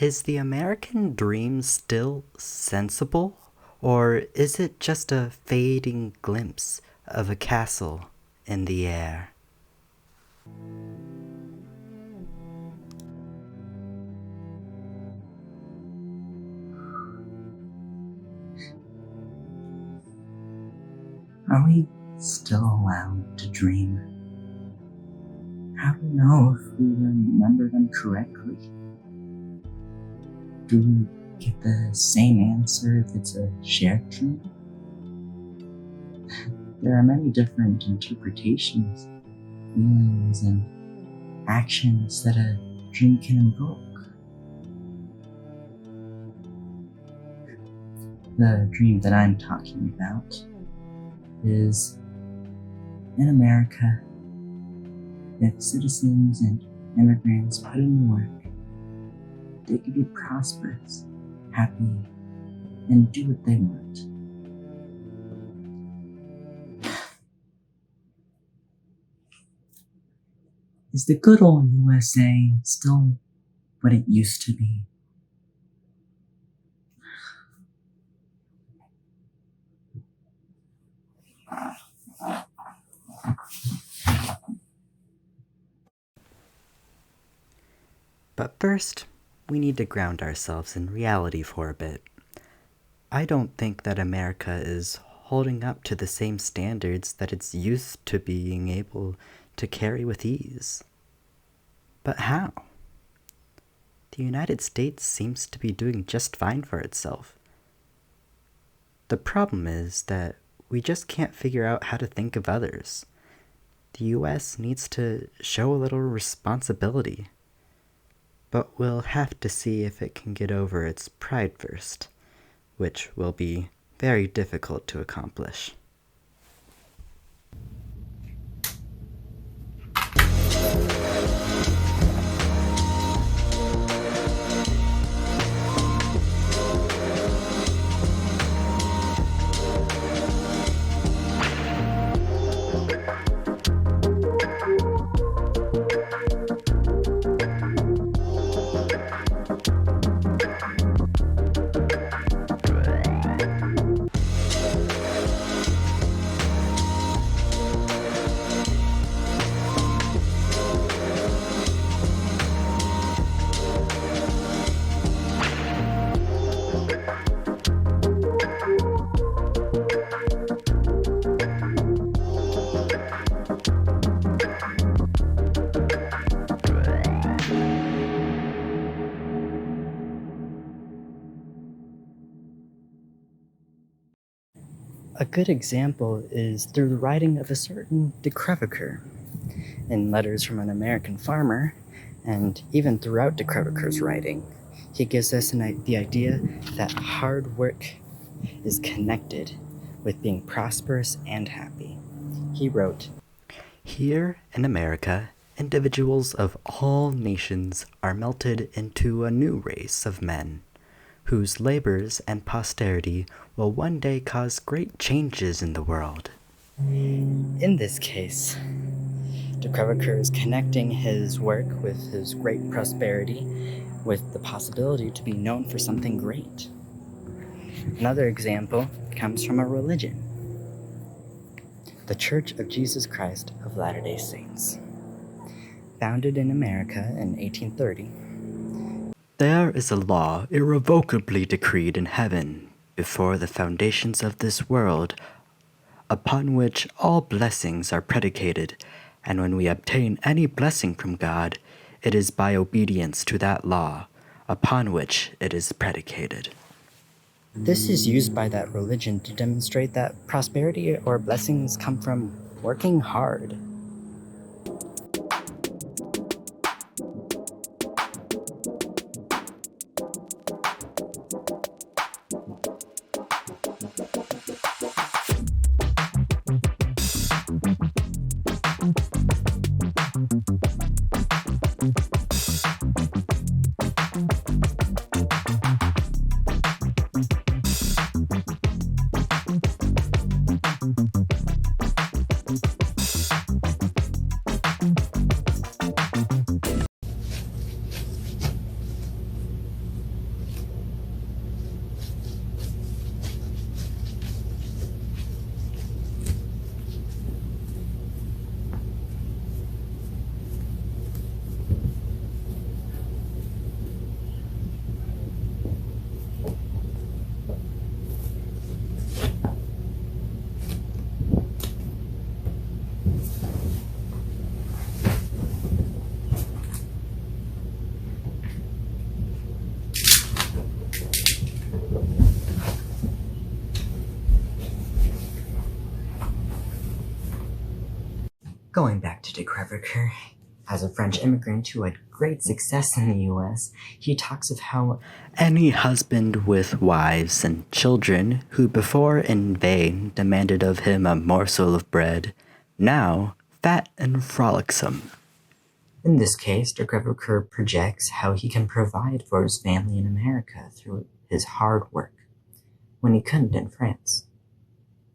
Is the American dream still sensible, or is it just a fading glimpse of a castle in the air? Are we still allowed to dream? How do we know if we remember them correctly? Do we get the same answer if it's a shared dream? There are many different interpretations, feelings, and actions that a dream can invoke. The dream that I'm talking about is in America, if citizens and immigrants put in the work, they could be prosperous, happy, and do what they want. Is the good old USA still what it used to be? But first, we need to ground ourselves in reality for a bit. I don't think that America is holding up to the same standards that it's used to being able to carry with ease. But how? The United States seems to be doing just fine for itself. The problem is that we just can't figure out how to think of others. The US needs to show a little responsibility. But we'll have to see if it can get over its pride first, which will be very difficult to accomplish. A good example is through the writing of a certain Crèvecoeur. In Letters from an American Farmer, and even throughout Crèvecoeur's writing, he gives us the idea that hard work is connected with being prosperous and happy. He wrote, "Here in America, individuals of all nations are melted into a new race of men, whose labors and posterity will one day cause great changes in the world." In this case, Crèvecoeur is connecting his work with his great prosperity with the possibility to be known for something great. Another example comes from a religion, the Church of Jesus Christ of Latter-day Saints. Founded in America in 1830, there is a law irrevocably decreed in heaven before the foundations of this world, upon which all blessings are predicated, and when we obtain any blessing from God, it is by obedience to that law upon which it is predicated. This is used by that religion to demonstrate that prosperity or blessings come from working hard. Going back to de Crèvecoeur, as a French immigrant who had great success in the US, he talks of how any husband with wives and children who before in vain demanded of him a morsel of bread, now fat and frolicsome. In this case, de Crèvecoeur projects how he can provide for his family in America through his hard work, when he couldn't in France.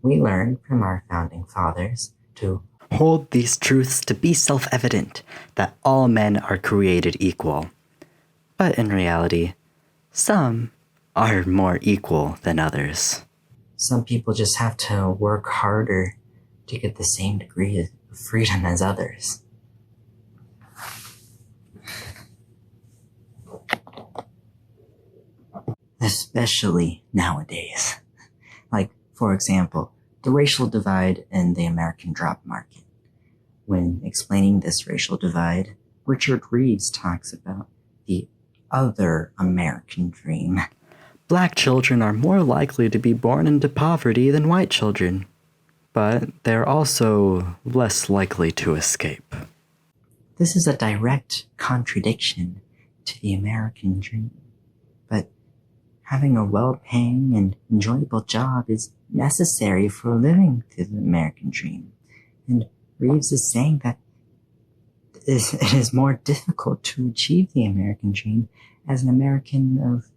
We learned from our founding fathers to hold these truths to be self-evident, that all men are created equal. But in reality, some are more equal than others. Some people just have to work harder to get the same degree of freedom as others. Especially nowadays. Like, for example, the racial divide in the American job market. When explaining this racial divide, Richard Reeves talks about the other American dream. Black children are more likely to be born into poverty than white children, but they're also less likely to escape. This is a direct contradiction to the American dream, but having a well-paying and enjoyable job is necessary for living through the American dream. And Reeves is saying that it is more difficult to achieve the American dream as an American of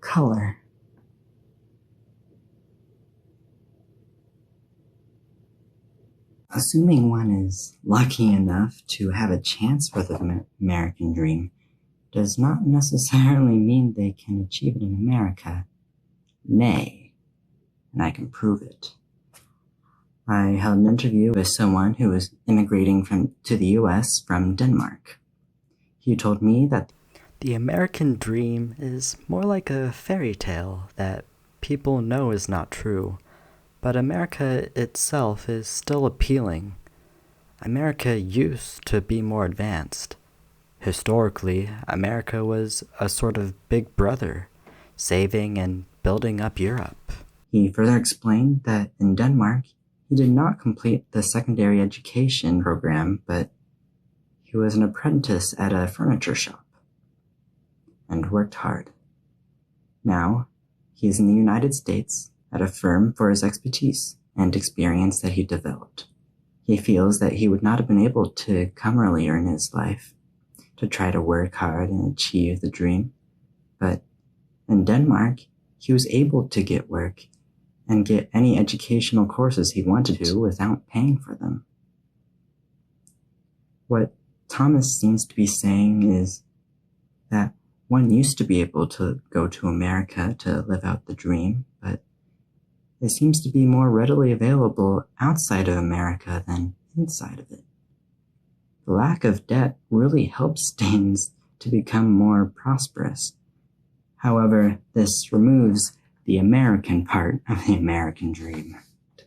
color. Assuming one is lucky enough to have a chance for the American dream does not necessarily mean they can achieve it in America. Nay, and I can prove it. I held an interview with someone who was immigrating to the US from Denmark. He told me that the American dream is more like a fairy tale that people know is not true, but America itself is still appealing. America used to be more advanced. Historically, America was a sort of big brother, saving and building up Europe. He further explained that in Denmark, he did not complete the secondary education program, but he was an apprentice at a furniture shop and worked hard. Now, he is in the United States at a firm for his expertise and experience that he developed. He feels that he would not have been able to come earlier in his life to try to work hard and achieve the dream, but in Denmark, he was able to get work and get any educational courses he wanted to without paying for them. What Thomas seems to be saying is that one used to be able to go to America to live out the dream, but it seems to be more readily available outside of America than inside of it. The lack of debt really helps things to become more prosperous. However, this removes the American part of the American dream.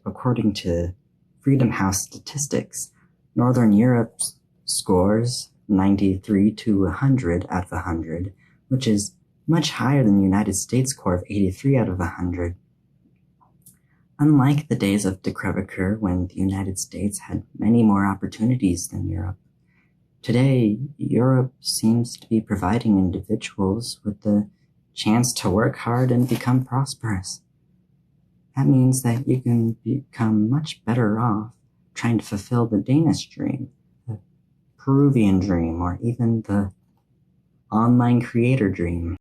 According to Freedom House statistics, Northern Europe scores 93 to 100 out of 100, which is much higher than the United States score of 83 out of 100. Unlike the days of de Crèvecoeur, when the United States had many more opportunities than Europe, today Europe seems to be providing individuals with the chance to work hard and become prosperous. That means that you can become much better off trying to fulfill the Danish dream, the Peruvian dream, or even the online creator dream.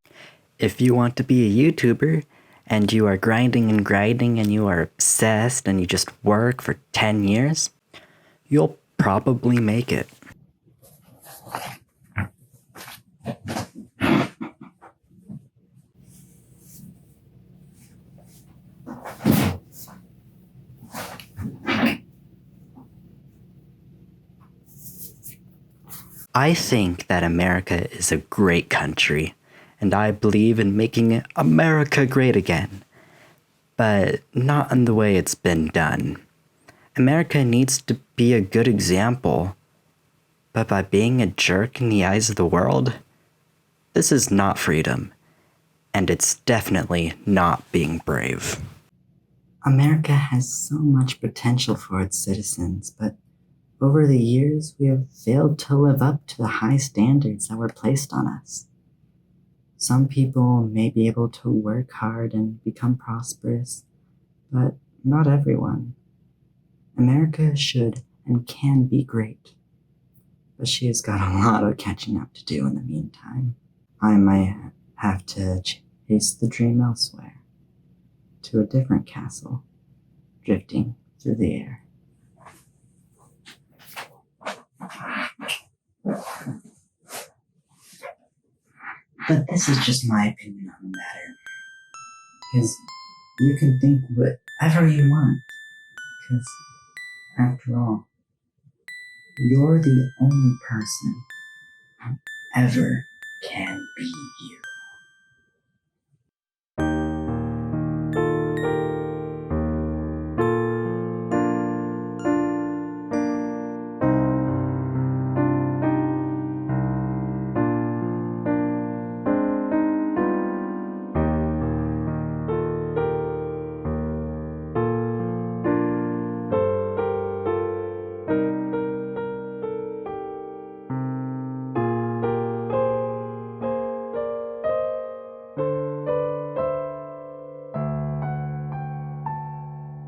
If you want to be a YouTuber and you are grinding and you are obsessed and you just work for 10 years, you'll probably make it. I think that America is a great country, and I believe in making America great again, but not in the way it's been done. America needs to be a good example, but by being a jerk in the eyes of the world, this is not freedom, and it's definitely not being brave. America has so much potential for its citizens, but Over the years, we have failed to live up to the high standards that were placed on us. Some people may be able to work hard and become prosperous, but not everyone. America should and can be great, but she has got a lot of catching up to do in the meantime. I might have to chase the dream elsewhere, to a different castle, drifting through the air. But this is just my opinion on the matter, because you can think whatever you want, because after all, you're the only person who ever can